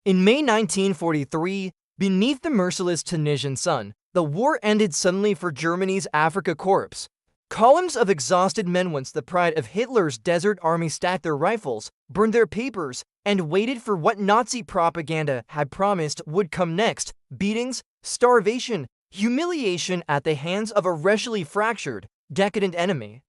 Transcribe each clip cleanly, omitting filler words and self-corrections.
In May 1943, beneath the merciless Tunisian sun, the war ended suddenly for Germany's Afrika Korps. Columns of exhausted men, once the pride of Hitler's Desert Army, stacked their rifles, burned their papers, and waited for what Nazi propaganda had promised would come next: beatings, starvation, humiliation at the hands of a racially fractured, decadent enemy.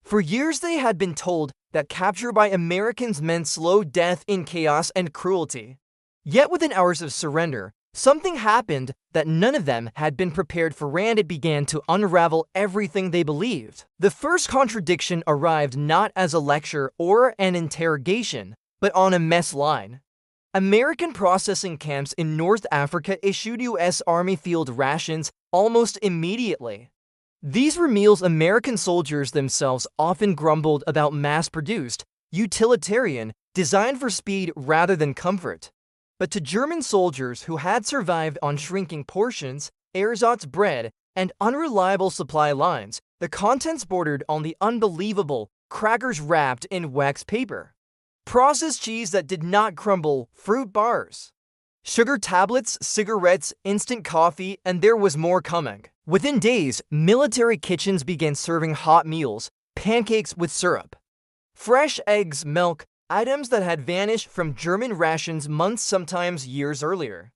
For years they had been told that capture by Americans meant slow death in chaos and cruelty. Yet within hours of surrender, something happened that none of them had been prepared for, and it began to unravel everything they believed. The first contradiction arrived not as a lecture or an interrogation, but on a mess line. American processing camps in North Africa issued U.S. Army field rations almost immediately. These were meals American soldiers themselves often grumbled about: mass-produced, utilitarian, designed for speed rather than comfort. But to German soldiers who had survived on shrinking portions, ersatz bread, and unreliable supply lines, the contents bordered on the unbelievable: crackers wrapped in wax paper, processed cheese that did not crumble, fruit bars, sugar tablets, cigarettes, instant coffee, and there was more coming. Within days, military kitchens began serving hot meals, pancakes with syrup, fresh eggs, milk, items that had vanished from German rations months, sometimes years earlier.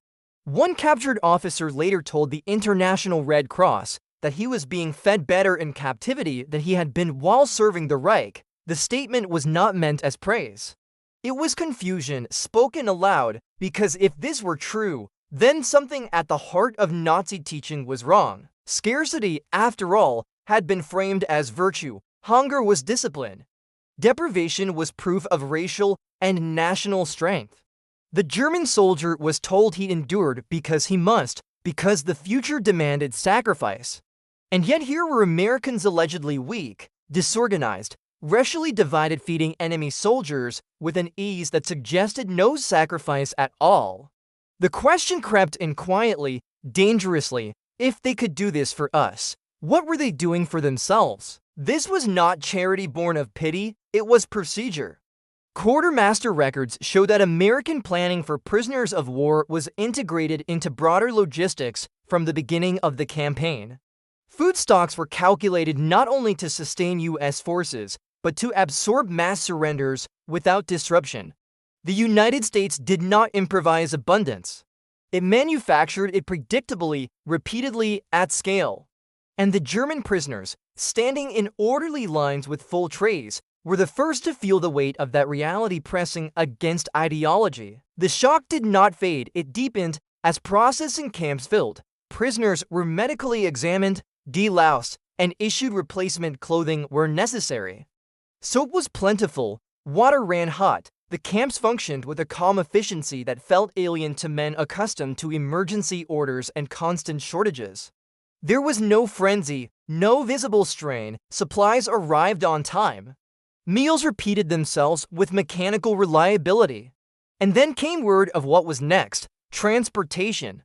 One captured officer later told the International Red Cross that he was being fed better in captivity than he had been while serving the Reich. The statement was not meant as praise. It was confusion spoken aloud, because if this were true, then something at the heart of Nazi teaching was wrong. Scarcity, after all, had been framed as virtue. Hunger was discipline. Deprivation was proof of racial and national strength. The German soldier was told he endured because he must, because the future demanded sacrifice. And yet here were Americans allegedly weak, disorganized, racially divided, feeding enemy soldiers with an ease that suggested no sacrifice at all. The question crept in quietly, dangerously: if they could do this for us, what were they doing for themselves? This was not charity born of pity, it was procedure. Quartermaster records show that American planning for prisoners of war was integrated into broader logistics from the beginning of the campaign. Food stocks were calculated not only to sustain U.S. forces, but to absorb mass surrenders without disruption. The United States did not improvise abundance. It manufactured it predictably, repeatedly, at scale. And the German prisoners, standing in orderly lines with full trays, were the first to feel the weight of that reality pressing against ideology. The shock did not fade, it deepened as processing camps filled. Prisoners were medically examined, deloused, and issued replacement clothing where necessary. Soap was plentiful, water ran hot. The camps functioned with a calm efficiency that felt alien to men accustomed to emergency orders and constant shortages. There was no frenzy, no visible strain. Supplies arrived on time. Meals repeated themselves with mechanical reliability. And then came word of what was next: transportation.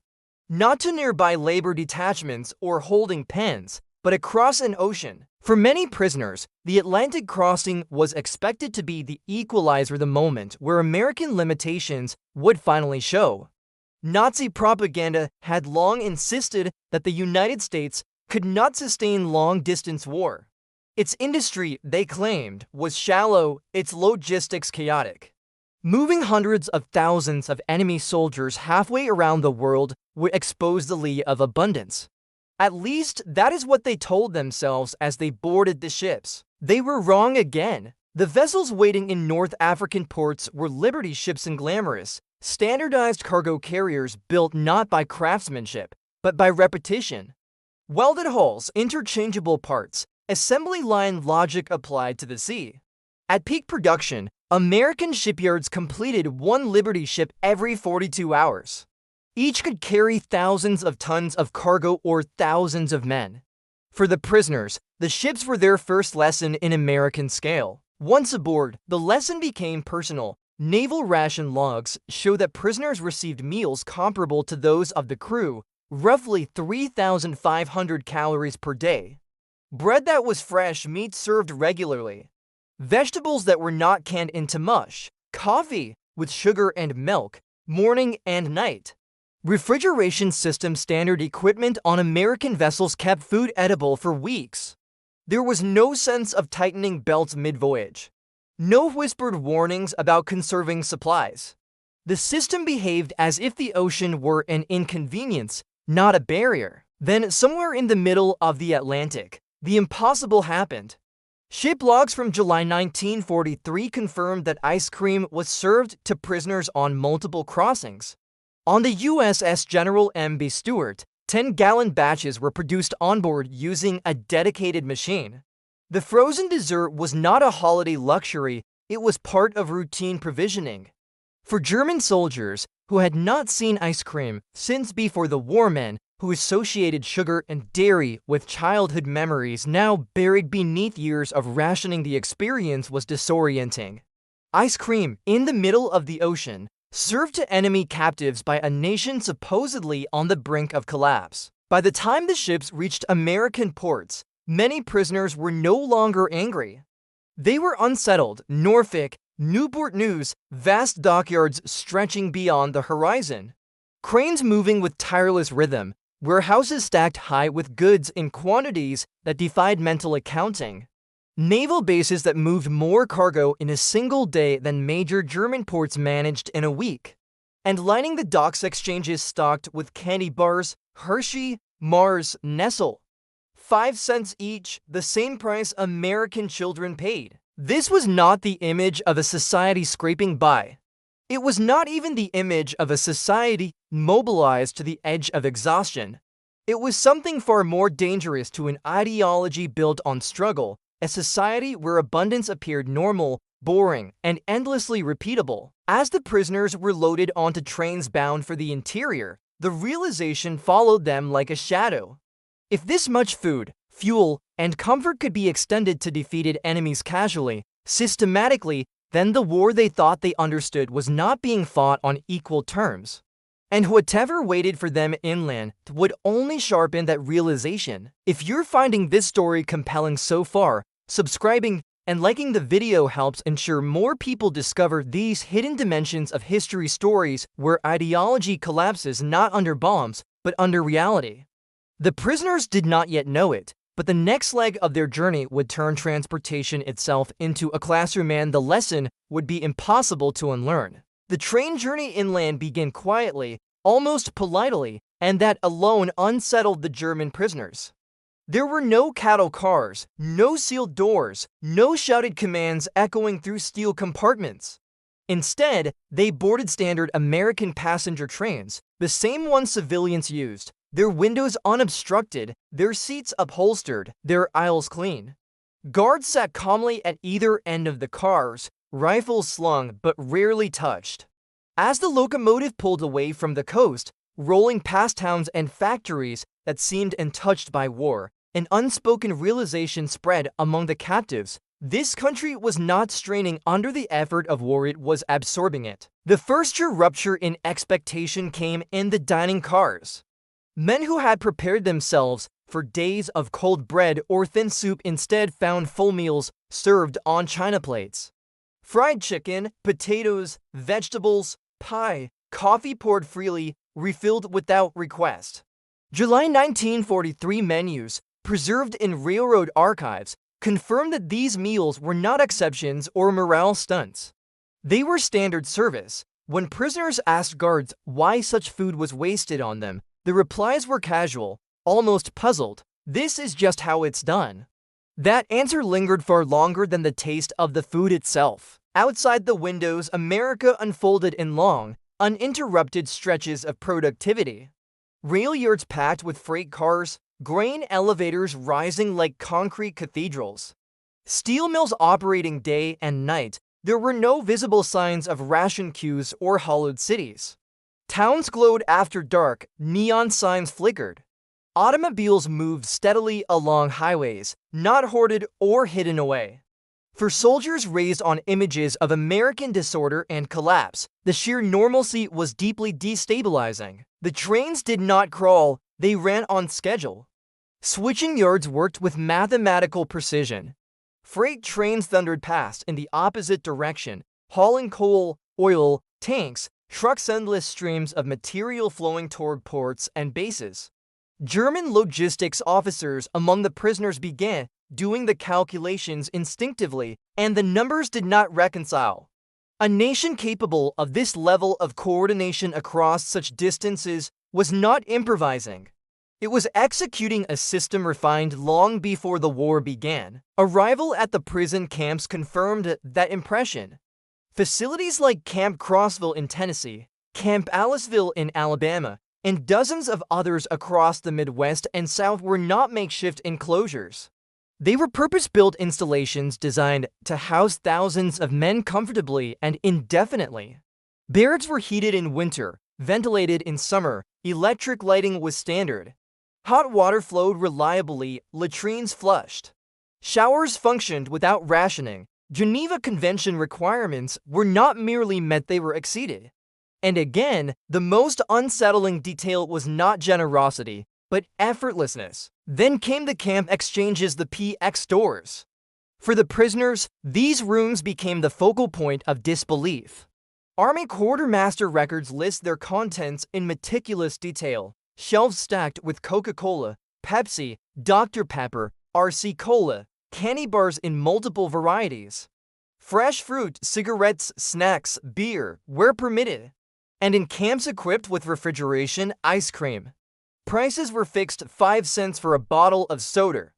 Not to nearby labor detachments or holding pens, but across an ocean. For many prisoners, the Atlantic crossing was expected to be the equalizer, the moment where American limitations would finally show. Nazi propaganda had long insisted that the United States could not sustain long-distance war. Its industry, they claimed, was shallow, its logistics chaotic. Moving hundreds of thousands of enemy soldiers halfway around the world would expose the lie of abundance. At least that is what they told themselves as they boarded the ships. They were wrong again. The vessels waiting in North African ports were Liberty ships and glamorous, standardized cargo carriers built not by craftsmanship, but by repetition. Welded hulls, interchangeable parts, assembly line logic applied to the sea. At peak production, American shipyards completed one Liberty ship every 42 hours. Each could carry thousands of tons of cargo or thousands of men. For the prisoners, the ships were their first lesson in American scale. Once aboard, the lesson became personal. Naval ration logs show that prisoners received meals comparable to those of the crew, roughly 3,500 calories per day. Bread that was fresh, meat served regularly, vegetables that were not canned into mush, coffee with sugar and milk, morning and night. Refrigeration system standard equipment on American vessels kept food edible for weeks. There was no sense of tightening belts mid-voyage. No whispered warnings about conserving supplies. The system behaved as if the ocean were an inconvenience, not a barrier. Then, somewhere in the middle of the Atlantic, the impossible happened. Ship logs from July 1943 confirmed that ice cream was served to prisoners on multiple crossings. On the USS General M.B. Stewart, 10-gallon batches were produced on board using a dedicated machine. The frozen dessert was not a holiday luxury, it was part of routine provisioning. For German soldiers who had not seen ice cream since before the war, men who associated sugar and dairy with childhood memories now buried beneath years of rationing, the experience was disorienting. Ice cream in the middle of the ocean, served to enemy captives by a nation supposedly on the brink of collapse. By the time the ships reached American ports, many prisoners were no longer angry. They were unsettled. Norfolk, Newport News, vast dockyards stretching beyond the horizon. Cranes moving with tireless rhythm, warehouses stacked high with goods in quantities that defied mental accounting. Naval bases that moved more cargo in a single day than major German ports managed in a week. And lining the docks, exchanges stocked with candy bars, Hershey, Mars, Nestle. 5 cents each, the same price American children paid. This was not the image of a society scraping by. It was not even the image of a society mobilized to the edge of exhaustion. It was something far more dangerous to an ideology built on struggle, a society where abundance appeared normal, boring, and endlessly repeatable. As the prisoners were loaded onto trains bound for the interior, the realization followed them like a shadow. If this much food, fuel, and comfort could be extended to defeated enemies casually, systematically, then the war they thought they understood was not being fought on equal terms. And whatever waited for them inland would only sharpen that realization. If you're finding this story compelling so far, subscribing and liking the video helps ensure more people discover these hidden dimensions of history, stories where ideology collapses not under bombs, but under reality. The prisoners did not yet know it, but the next leg of their journey would turn transportation itself into a classroom, and the lesson would be impossible to unlearn. The train journey inland began quietly, almost politely, and that alone unsettled the German prisoners. There were no cattle cars, no sealed doors, no shouted commands echoing through steel compartments. Instead, they boarded standard American passenger trains, the same ones civilians used, their windows unobstructed, their seats upholstered, their aisles clean. Guards sat calmly at either end of the cars, rifles slung but rarely touched. As the locomotive pulled away from the coast, rolling past towns and factories that seemed untouched by war, an unspoken realization spread among the captives. This country was not straining under the effort of war, it was absorbing it. The first rupture in expectation came in the dining cars. Men who had prepared themselves for days of cold bread or thin soup instead found full meals served on china plates. Fried chicken, potatoes, vegetables, pie, coffee poured freely, refilled without request. July 1943 menus, preserved in railroad archives, confirmed that these meals were not exceptions or morale stunts. They were standard service. When prisoners asked guards why such food was wasted on them, the replies were casual, almost puzzled. This is just how it's done. That answer lingered far longer than the taste of the food itself. Outside the windows, America unfolded in long, uninterrupted stretches of productivity. Rail yards packed with freight cars, grain elevators rising like concrete cathedrals. Steel mills operating day and night. There were no visible signs of ration queues or hollowed cities. Towns glowed after dark, neon signs flickered. Automobiles moved steadily along highways, not hoarded or hidden away. For soldiers raised on images of American disorder and collapse, the sheer normalcy was deeply destabilizing. The trains did not crawl, they ran on schedule. Switching yards worked with mathematical precision. Freight trains thundered past in the opposite direction, hauling coal, oil, tanks, trucks endless streams of material flowing toward ports and bases. German logistics officers among the prisoners began doing the calculations instinctively, and the numbers did not reconcile. A nation capable of this level of coordination across such distances was not improvising. It was executing a system refined long before the war began. Arrival at the prison camps confirmed that impression. Facilities like Camp Crossville in Tennessee, Camp Aliceville in Alabama, and dozens of others across the Midwest and South were not makeshift enclosures. They were purpose-built installations designed to house thousands of men comfortably and indefinitely. Barracks were heated in winter, ventilated in summer, electric lighting was standard. Hot water flowed reliably, latrines flushed. Showers functioned without rationing. Geneva Convention requirements were not merely met, they were exceeded. And again, the most unsettling detail was not generosity, but effortlessness. Then came the camp exchanges, the PX stores. For the prisoners, these rooms became the focal point of disbelief. Army Quartermaster records list their contents in meticulous detail. Shelves stacked with Coca-Cola, Pepsi, Dr. Pepper, RC Cola, candy bars in multiple varieties. Fresh fruit, cigarettes, snacks, beer were permitted. And in camps equipped with refrigeration, ice cream. Prices were fixed 5 cents for a bottle of soda,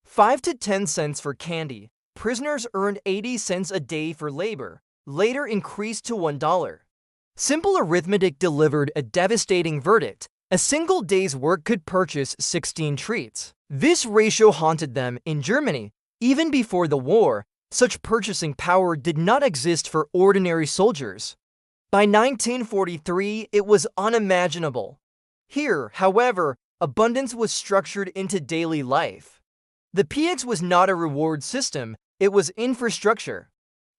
5 to 10 cents for candy. Prisoners earned 80 cents a day for labor, later increased to $1. Simple arithmetic delivered a devastating verdict. A single day's work could purchase 16 treats. This ratio haunted them in Germany. Even before the war, such purchasing power did not exist for ordinary soldiers. By 1943, it was unimaginable. Here, however, abundance was structured into daily life. The PX was not a reward system, it was infrastructure.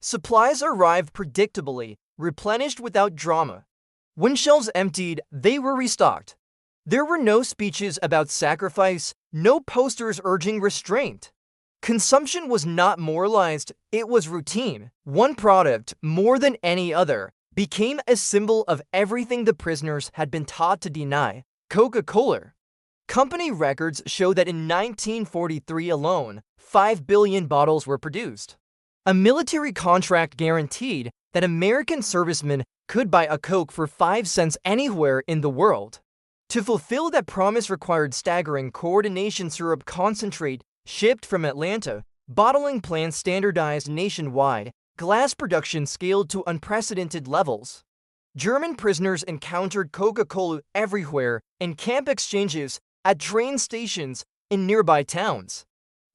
Supplies arrived predictably, replenished without drama. When shelves emptied, they were restocked. There were no speeches about sacrifice, no posters urging restraint. Consumption was not moralized, it was routine. One product, more than any other, became a symbol of everything the prisoners had been taught to deny: Coca-Cola. Company records show that in 1943 alone, 5 billion bottles were produced. A military contract guaranteed that American servicemen could buy a Coke for 5 cents anywhere in the world. To fulfill that promise required staggering coordination. Syrup concentrate shipped from Atlanta, bottling plants standardized nationwide, glass production scaled to unprecedented levels. German prisoners encountered Coca-Cola everywhere, in camp exchanges, at train stations, in nearby towns.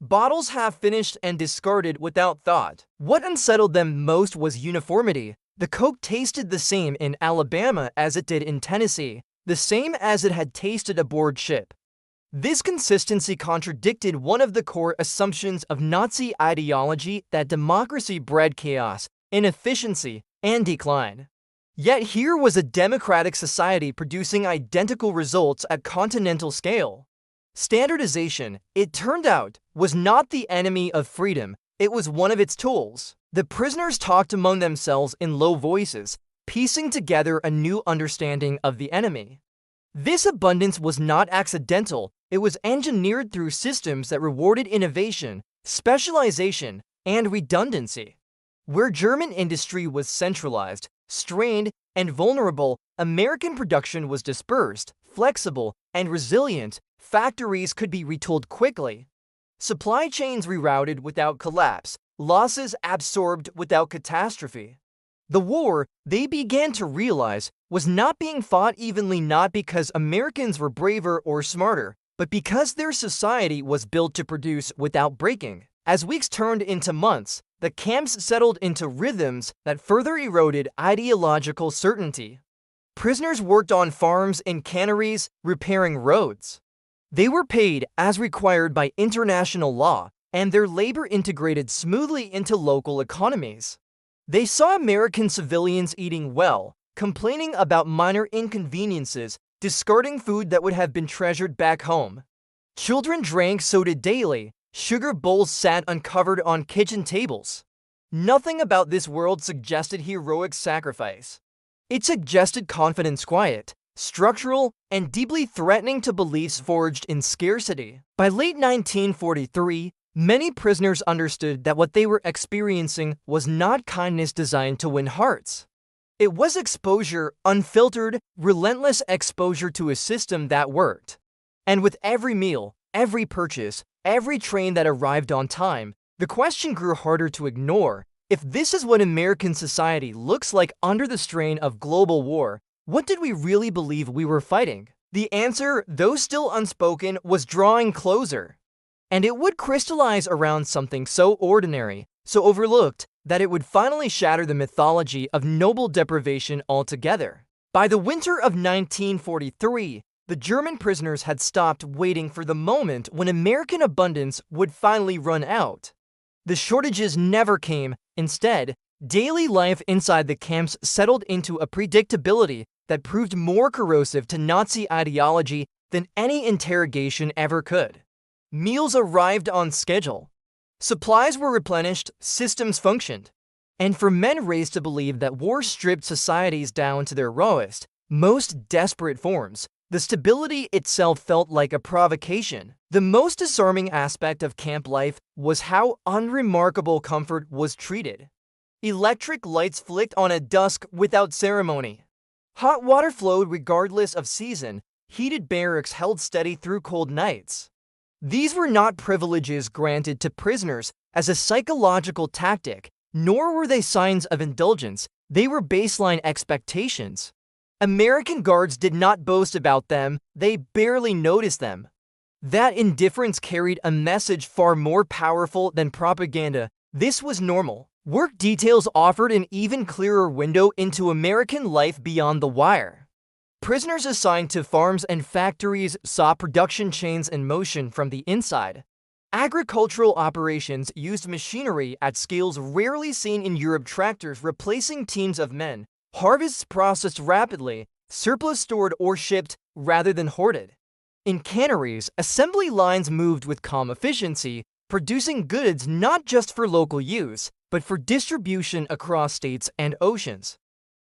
Bottles half finished and discarded without thought. What unsettled them most was uniformity. The Coke tasted the same in Alabama as it did in Tennessee, the same as it had tasted aboard ship. This consistency contradicted one of the core assumptions of Nazi ideology, that democracy bred chaos, inefficiency, and decline. Yet here was a democratic society producing identical results at continental scale. Standardization, it turned out, was not the enemy of freedom, it was one of its tools. The prisoners talked among themselves in low voices, piecing together a new understanding of the enemy. This abundance was not accidental, it was engineered through systems that rewarded innovation, specialization, and redundancy. Where German industry was centralized, strained, and vulnerable, American production was dispersed, flexible, and resilient. Factories could be retooled quickly. Supply chains rerouted without collapse, losses absorbed without catastrophe. The war, they began to realize, was not being fought evenly, not because Americans were braver or smarter, but because their society was built to produce without breaking. As weeks turned into months, the camps settled into rhythms that further eroded ideological certainty. Prisoners worked on farms and canneries, repairing roads. They were paid as required by international law, and their labor integrated smoothly into local economies. They saw American civilians eating well, complaining about minor inconveniences, discarding food that would have been treasured back home. Children drank soda daily, sugar bowls sat uncovered on kitchen tables. Nothing about this world suggested heroic sacrifice. It suggested confidence quiet, structural, and deeply threatening to beliefs forged in scarcity. By late 1943, many prisoners understood that what they were experiencing was not kindness designed to win hearts. It was exposure, unfiltered, relentless exposure to a system that worked. And with every meal, every purchase, every train that arrived on time, the question grew harder to ignore. If this is what American society looks like under the strain of global war, what did we really believe we were fighting? The answer, though still unspoken, was drawing closer. And it would crystallize around something so ordinary, so overlooked, that it would finally shatter the mythology of noble deprivation altogether. By the winter of 1943, the German prisoners had stopped waiting for the moment when American abundance would finally run out. The shortages never came. Instead, daily life inside the camps settled into a predictability that proved more corrosive to Nazi ideology than any interrogation ever could. Meals arrived on schedule. Supplies were replenished, systems functioned. And for men raised to believe that war stripped societies down to their rawest, most desperate forms, the stability itself felt like a provocation. The most disarming aspect of camp life was how unremarkable comfort was treated. Electric lights flicked on at dusk without ceremony. Hot water flowed regardless of season. Heated barracks held steady through cold nights. These were not privileges granted to prisoners as a psychological tactic, nor were they signs of indulgence. They were baseline expectations. American guards did not boast about them, they barely noticed them. That indifference carried a message far more powerful than propaganda. This was normal. Work details offered an even clearer window into American life beyond the wire. Prisoners assigned to farms and factories saw production chains in motion from the inside. Agricultural operations used machinery at scales rarely seen in Europe, tractors replacing teams of men. Harvests processed rapidly, surplus stored or shipped rather than hoarded. In canneries, assembly lines moved with calm efficiency, producing goods not just for local use, but for distribution across states and oceans.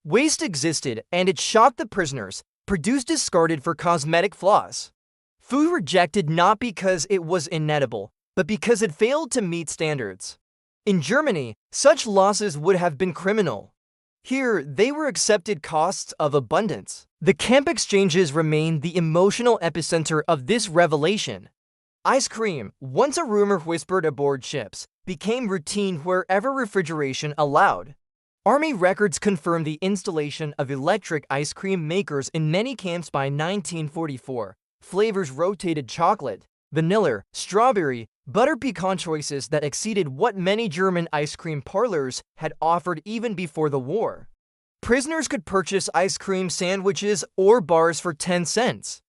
Waste existed, and it shocked the prisoners, produced discarded for cosmetic flaws. Food rejected not because it was inedible, but because it failed to meet standards. In Germany, such losses would have been criminal. Here, they were accepted costs of abundance. The camp exchanges remained the emotional epicenter of this revelation. Ice cream, once a rumor whispered aboard ships, became routine wherever refrigeration allowed. Army records confirm the installation of electric ice cream makers in many camps by 1944. Flavors rotated: chocolate, vanilla, strawberry, butter pecan, choices that exceeded what many German ice cream parlors had offered even before the war. Prisoners could purchase ice cream sandwiches or bars for 10 cents.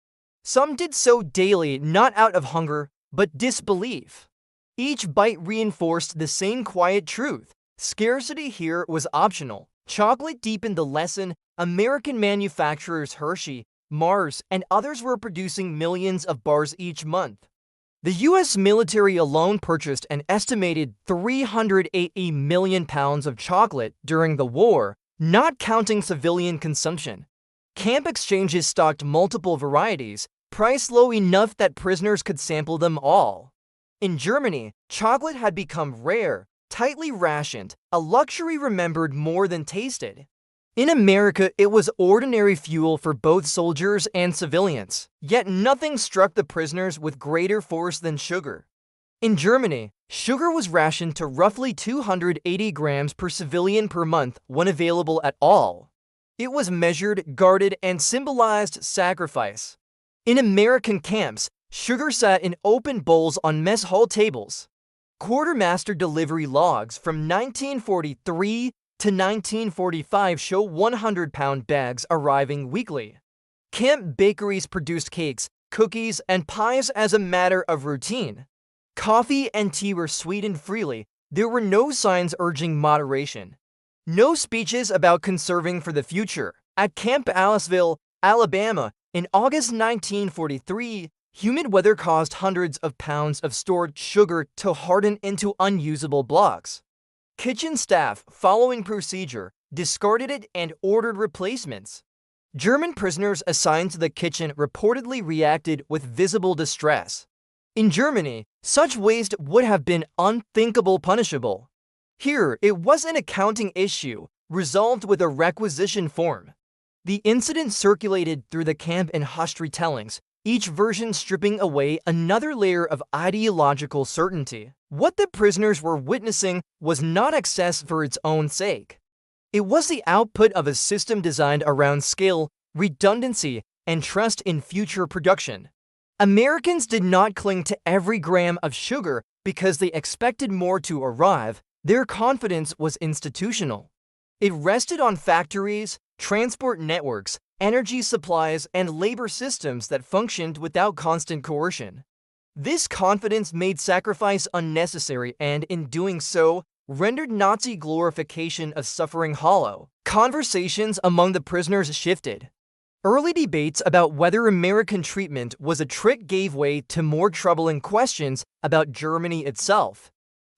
Some did so daily, not out of hunger, but disbelief. Each bite reinforced the same quiet truth: scarcity here was optional. Chocolate deepened the lesson. American manufacturers Hershey, Mars, and others were producing millions of bars each month. The U.S. military alone purchased an estimated 380 million pounds of chocolate during the war, not counting civilian consumption. Camp exchanges stocked multiple varieties, priced low enough that prisoners could sample them all. In Germany, chocolate had become rare, tightly rationed, a luxury remembered more than tasted. In America, it was ordinary fuel for both soldiers and civilians. Yet nothing struck the prisoners with greater force than sugar. In Germany, sugar was rationed to roughly 280 grams per civilian per month when available at all. It was measured, guarded, and symbolized sacrifice. In American camps, sugar sat in open bowls on mess hall tables. Quartermaster delivery logs from 1943 to 1945 show 100-pound bags arriving weekly. Camp bakeries produced cakes, cookies, and pies as a matter of routine. Coffee and tea were sweetened freely. There were no signs urging moderation. No speeches about conserving for the future. At Camp Aliceville, Alabama, in August 1943, humid weather caused hundreds of pounds of stored sugar to harden into unusable blocks. Kitchen staff, following procedure, discarded it, and ordered replacements. German prisoners assigned to the kitchen reportedly reacted with visible distress. In Germany, such waste would have been unthinkable punishable. Here, it was an accounting issue, resolved with a requisition form. The incident circulated through the camp in hushed retellings, each version stripping away another layer of ideological certainty. What the prisoners were witnessing was not excess for its own sake. It was the output of a system designed around skill, redundancy, and trust in future production. Americans did not cling to every gram of sugar because they expected more to arrive. Their confidence was institutional. It rested on factories, transport networks, energy supplies, and labor systems that functioned without constant coercion. This confidence made sacrifice unnecessary and, in doing so, rendered Nazi glorification of suffering hollow. Conversations among the prisoners shifted. Early debates about whether American treatment was a trick gave way to more troubling questions about Germany itself.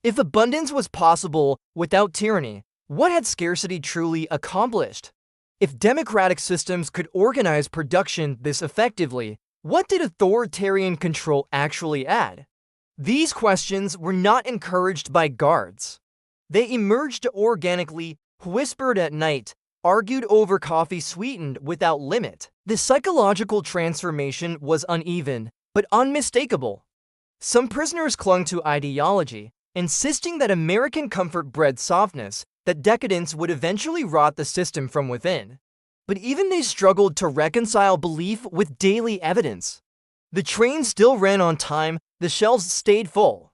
If abundance was possible without tyranny, what had scarcity truly accomplished? If democratic systems could organize production this effectively, what did authoritarian control actually add? These questions were not encouraged by guards. They emerged organically, whispered at night, argued over coffee sweetened without limit. The psychological transformation was uneven, but unmistakable. Some prisoners clung to ideology, insisting that American comfort bred softness, that decadence would eventually rot the system from within. But even they struggled to reconcile belief with daily evidence. The train still ran on time, the shelves stayed full.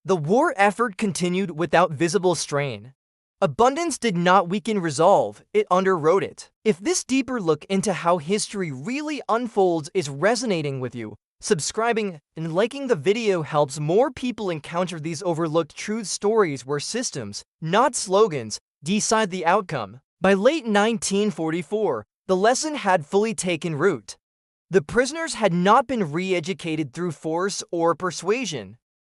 The war effort continued without visible strain. Abundance did not weaken resolve, it underwrote it. If this deeper look into how history really unfolds is resonating with you, subscribing and liking the video helps more people encounter these overlooked true stories where systems, not slogans, decide the outcome. By late 1944, the lesson had fully taken root. The prisoners had not been re-educated through force or persuasion.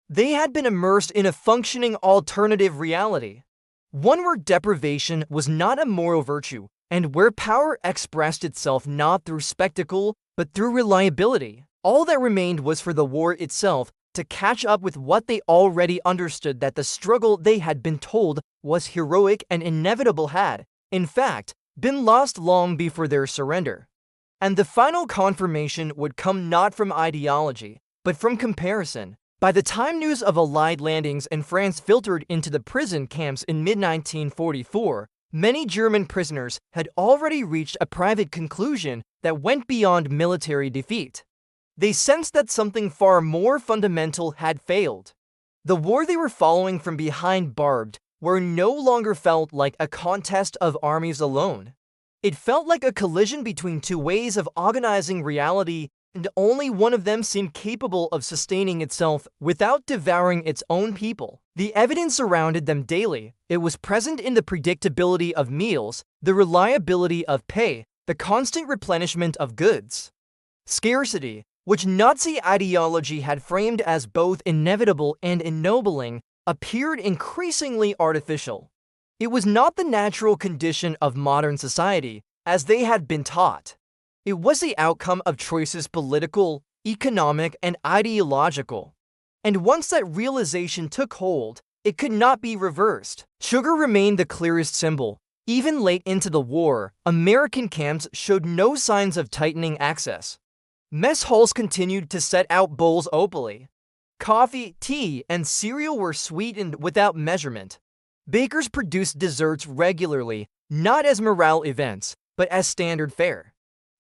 They had been immersed in a functioning alternative reality. One where deprivation was not a moral virtue, and where power expressed itself not through spectacle, but through reliability. All that remained was for the war itself to catch up with what they already understood, that the struggle they had been told was heroic and inevitable had, in fact, been lost long before their surrender. And the final confirmation would come not from ideology, but from comparison. By the time news of Allied landings in France filtered into the prison camps in mid-1944, many German prisoners had already reached a private conclusion that went beyond military defeat. They sensed that something far more fundamental had failed. The war they were following from behind barbed wire no longer felt like a contest of armies alone. It felt like a collision between two ways of organizing reality, and only one of them seemed capable of sustaining itself without devouring its own people. The evidence surrounded them daily. It was present in the predictability of meals, the reliability of pay, the constant replenishment of goods. Scarcity, which Nazi ideology had framed as both inevitable and ennobling, appeared increasingly artificial. It was not the natural condition of modern society, as they had been taught. It was the outcome of choices political, economic, and ideological. And once that realization took hold, it could not be reversed. Sugar remained the clearest symbol. Even late into the war, American camps showed no signs of tightening access. Mess halls continued to set out bowls openly. Coffee, tea, and cereal were sweetened without measurement. Bakers produced desserts regularly, not as morale events, but as standard fare.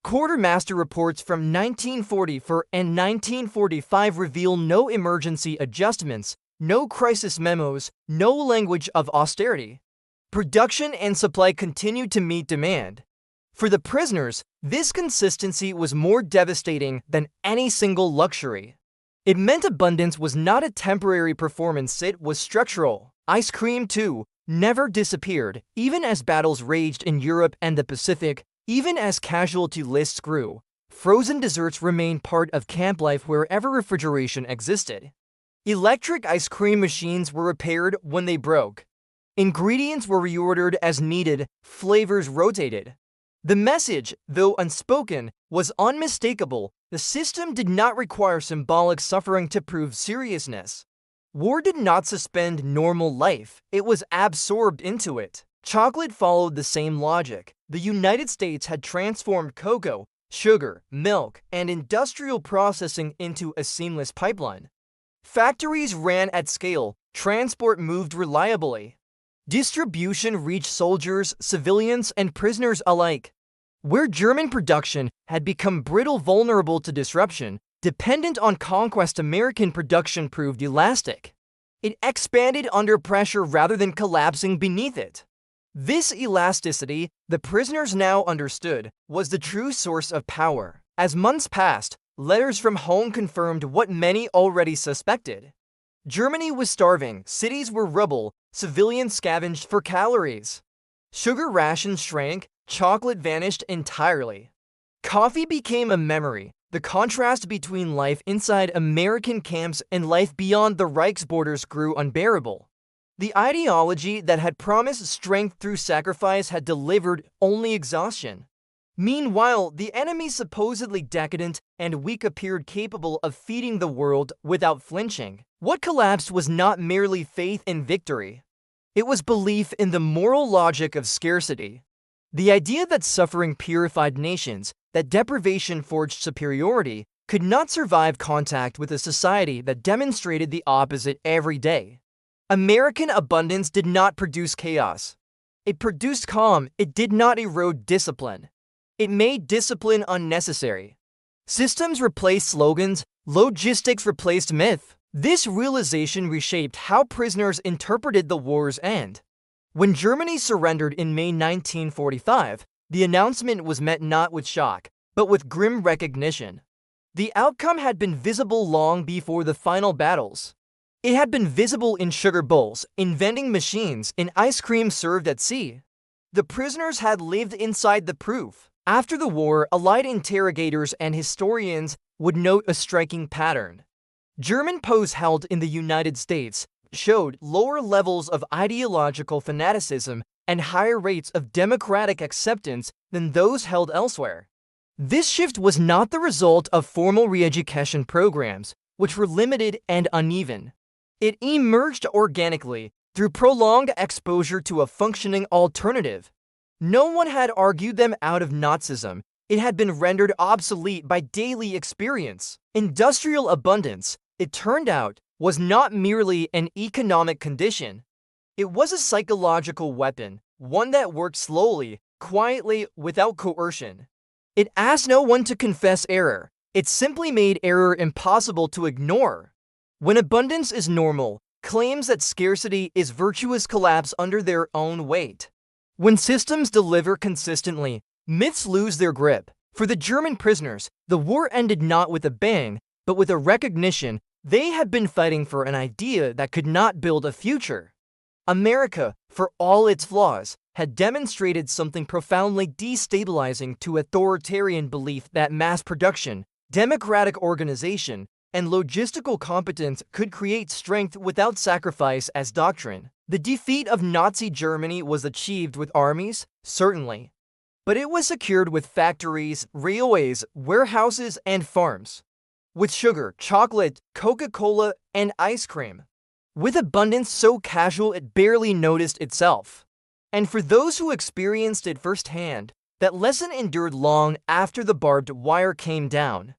Quartermaster reports from 1944 and 1945 reveal no emergency adjustments, no crisis memos, no language of austerity. Production and supply continued to meet demand. For the prisoners, this consistency was more devastating than any single luxury. It meant abundance was not a temporary performance, it was structural. Ice cream, too, never disappeared, even as battles raged in Europe and the Pacific, even as casualty lists grew. Frozen desserts remained part of camp life wherever refrigeration existed. Electric ice cream machines were repaired when they broke. Ingredients were reordered as needed, flavors rotated. The message, though unspoken, was unmistakable. The system did not require symbolic suffering to prove seriousness. War did not suspend normal life, it was absorbed into it. Chocolate followed the same logic. The United States had transformed cocoa, sugar, milk, and industrial processing into a seamless pipeline. Factories ran at scale, transport moved reliably. Distribution reached soldiers, civilians, and prisoners alike. Where German production had become brittle, vulnerable to disruption, dependent on conquest, American production proved elastic. It expanded under pressure rather than collapsing beneath it. This elasticity, the prisoners now understood, was the true source of power. As months passed, letters from home confirmed what many already suspected. Germany was starving, cities were rubble, civilians scavenged for calories. Sugar rations shrank, chocolate vanished entirely. Coffee became a memory. The contrast between life inside American camps and life beyond the Reich's borders grew unbearable. The ideology that had promised strength through sacrifice had delivered only exhaustion. Meanwhile, the enemy, supposedly decadent and weak, appeared capable of feeding the world without flinching. What collapsed was not merely faith in victory. It was belief in the moral logic of scarcity. The idea that suffering purified nations, that deprivation forged superiority, could not survive contact with a society that demonstrated the opposite every day. American abundance did not produce chaos. It produced calm. It did not erode discipline. It made discipline unnecessary. Systems replaced slogans, logistics replaced myth. This realization reshaped how prisoners interpreted the war's end. When Germany surrendered in May 1945, the announcement was met not with shock, but with grim recognition. The outcome had been visible long before the final battles. It had been visible in sugar bowls, in vending machines, in ice cream served at sea. The prisoners had lived inside the proof. After the war, Allied interrogators and historians would note a striking pattern. German posts held in the United States showed lower levels of ideological fanaticism and higher rates of democratic acceptance than those held elsewhere. This shift was not the result of formal re-education programs, which were limited and uneven. It emerged organically through prolonged exposure to a functioning alternative. No one had argued them out of Nazism. It had been rendered obsolete by daily experience. Industrial abundance, it turned out, was not merely an economic condition. It was a psychological weapon, one that worked slowly, quietly, without coercion. It asked no one to confess error. It simply made error impossible to ignore. When abundance is normal, claims that scarcity is virtuous collapse under their own weight. When systems deliver consistently, myths lose their grip. For the German prisoners, the war ended not with a bang, but with a recognition they had been fighting for an idea that could not build a future. America, for all its flaws, had demonstrated something profoundly destabilizing to authoritarian belief that mass production, democratic organization, and logistical competence could create strength without sacrifice as doctrine. The defeat of Nazi Germany was achieved with armies, certainly. But it was secured with factories, railways, warehouses, and farms. With sugar, chocolate, Coca-Cola, and ice cream. With abundance so casual it barely noticed itself. And for those who experienced it firsthand, that lesson endured long after the barbed wire came down.